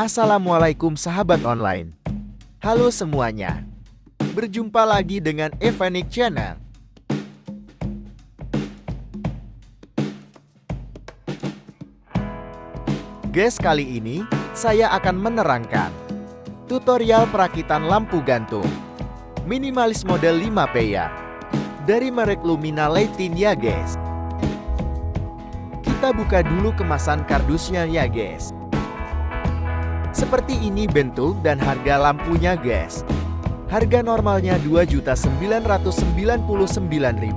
Assalamualaikum sahabat online. Halo semuanya. Berjumpa lagi dengan Evanik Channel. Guys, kali ini saya akan menerangkan tutorial perakitan lampu gantung minimalis model 5P ya, dari merek Lumina Lighting ya guys. Kita buka dulu kemasan kardusnya ya guys. Seperti ini bentuk dan harga lampunya guys. Harga normalnya Rp2.999.000.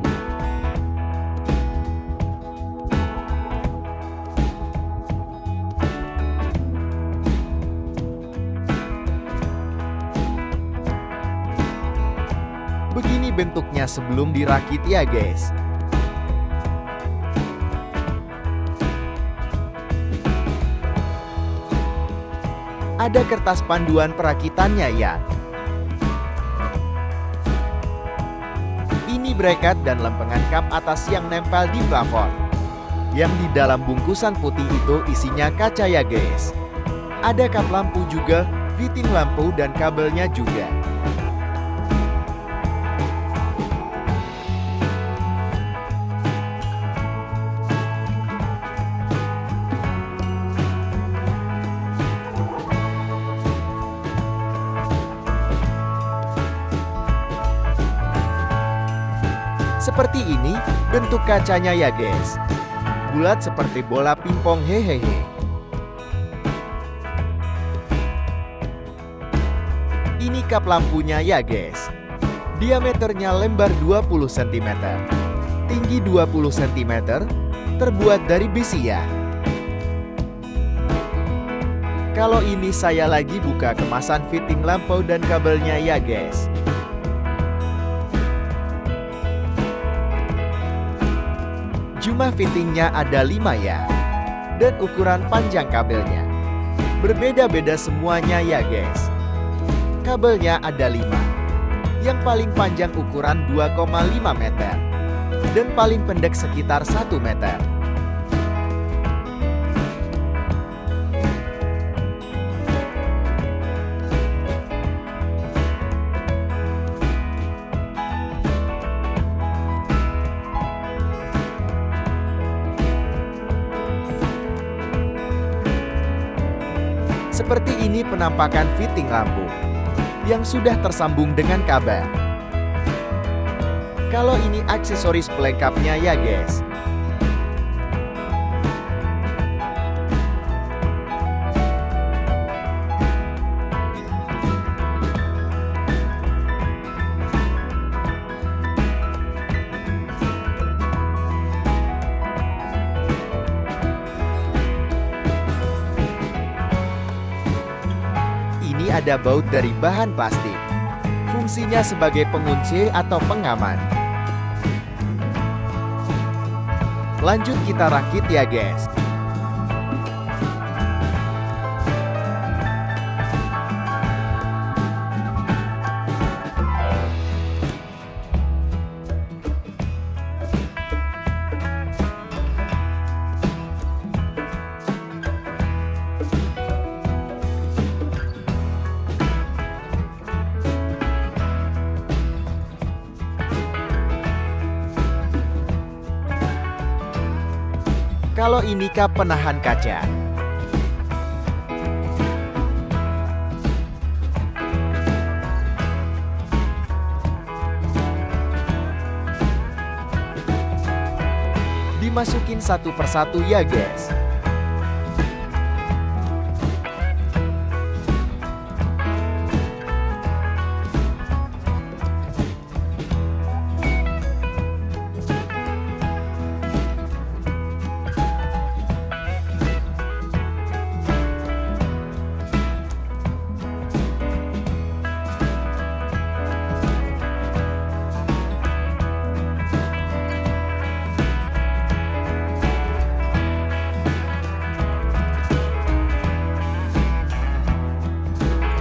Begini bentuknya sebelum dirakit ya guys. Ada kertas panduan perakitannya ya. Ini bracket dan lempengan kap atas yang nempel di plafon. Yang di dalam bungkusan putih itu isinya kaca ya guys. Ada kap lampu juga, fitting lampu dan kabelnya juga. Seperti ini bentuk kacanya ya guys. Bulat seperti bola pingpong hehehe. Ini kap lampunya ya guys. Diameternya lebar 20 cm, tinggi 20 cm, terbuat dari besi ya. Kalau ini saya lagi buka kemasan fitting lampu dan kabelnya ya guys. Jumlah fittingnya ada 5 ya. Dan ukuran panjang kabelnya berbeda-beda semuanya ya guys. Kabelnya ada 5. Yang paling panjang ukuran 2,5 meter. Dan paling pendek sekitar 1 meter. Seperti ini penampakan fitting lampu yang sudah tersambung dengan kabel. Kalau ini aksesoris pelengkapnya ya guys. Ada baut dari bahan plastik. Fungsinya sebagai pengunci atau pengaman. Lanjut kita rakit ya guys. Kalau ini kap penahan kaca. Dimasukin satu persatu ya guys.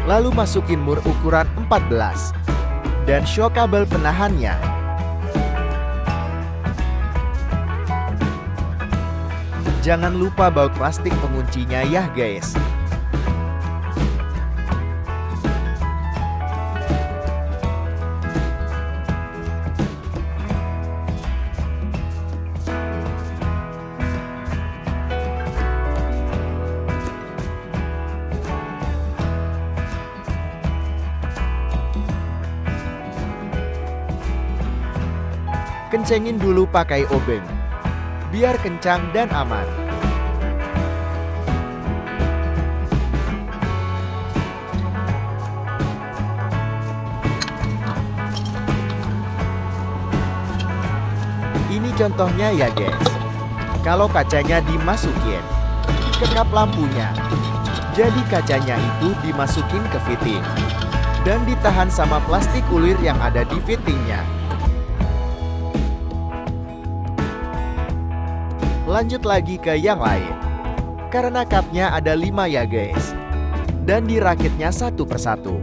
Lalu masukin mur ukuran 14 dan shock kabel penahannya. Jangan lupa baut plastik penguncinya ya guys. Kencengin dulu pakai obeng, biar kencang dan aman. Ini contohnya ya guys. Kalau kacanya dimasukin ke kap lampunya, jadi kacanya itu dimasukin ke fitting dan ditahan sama plastik ulir yang ada di fittingnya. Lanjut lagi ke yang lain. Karena kapnya ada 5 ya guys, dan dirakitnya satu persatu.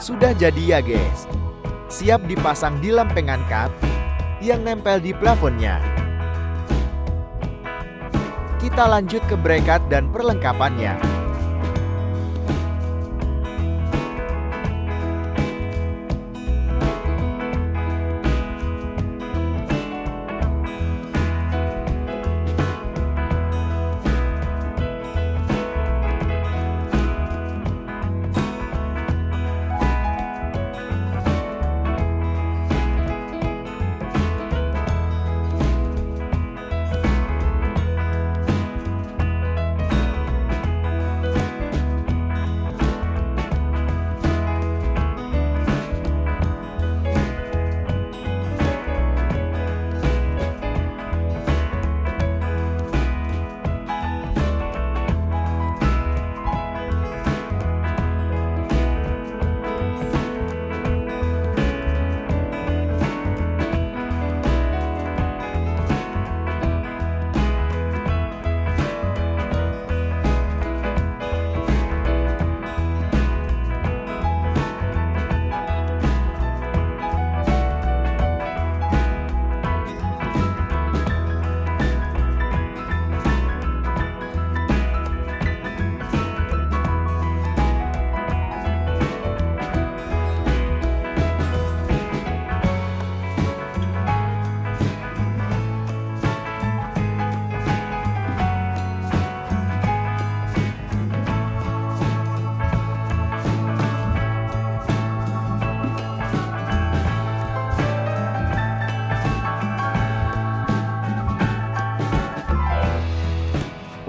Sudah jadi ya guys. Siap dipasang di lempengan kap yang nempel di plafonnya. Kita lanjut ke bracket dan perlengkapannya.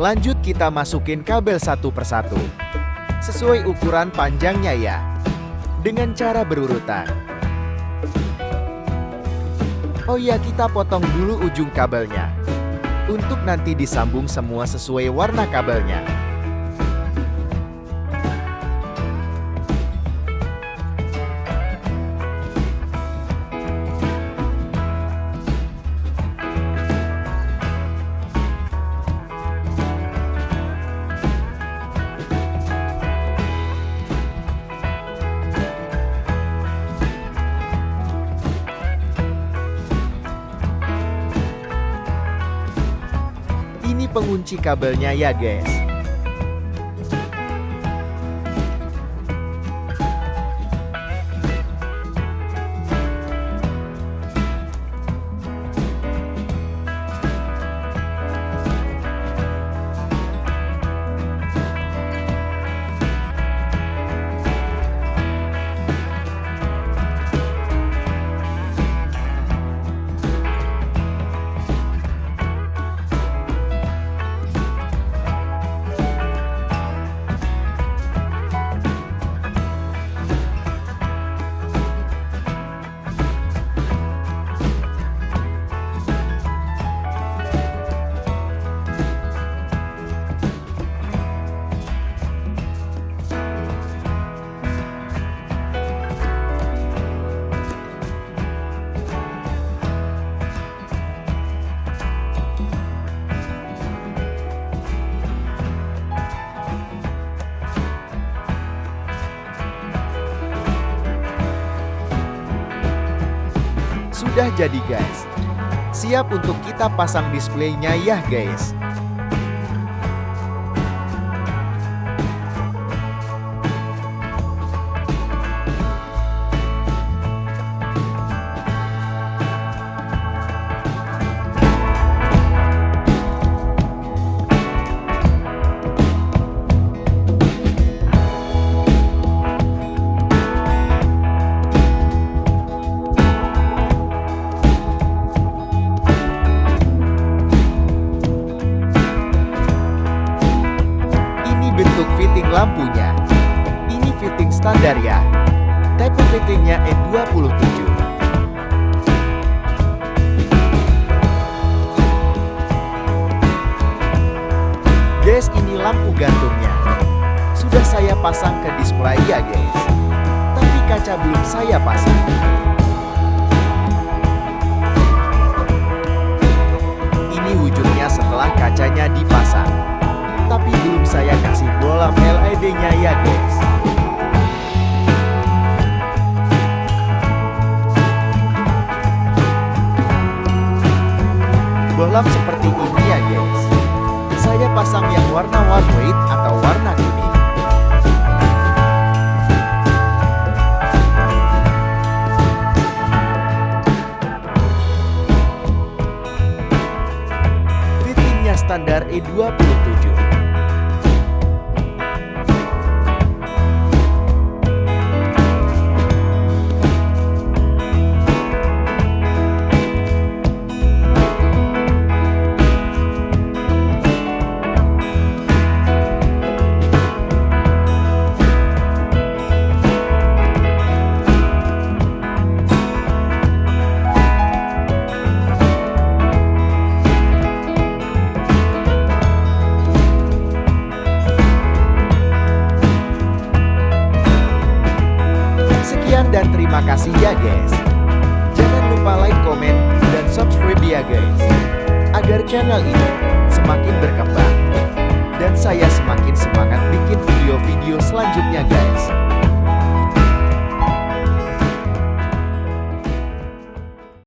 Lanjut kita masukin kabel satu persatu, sesuai ukuran panjangnya ya, dengan cara berurutan. Oh iya, kita potong dulu ujung kabelnya, untuk nanti disambung semua sesuai warna kabelnya. Ini pengunci kabelnya ya guys. Sudah jadi guys. Siap untuk kita pasang displaynya ya guys. Bentuk fitting lampunya. Ini fitting standar ya. Type fittingnya E27. Guys, ini lampu gantungnya. Sudah saya pasang ke display ya guys. Tapi kaca belum saya pasang. Ini wujudnya setelah kacanya dipasang. Tapi belum saya kasih bola LED-nya ya guys. Bolam seperti ini ya guys. Saya pasang yang warna white atau warna kuning. Fittingnya standar E27. Dan terima kasih ya guys. Jangan lupa like, komen, dan subscribe ya guys, agar channel ini semakin berkembang dan saya semakin semangat bikin video-video selanjutnya guys.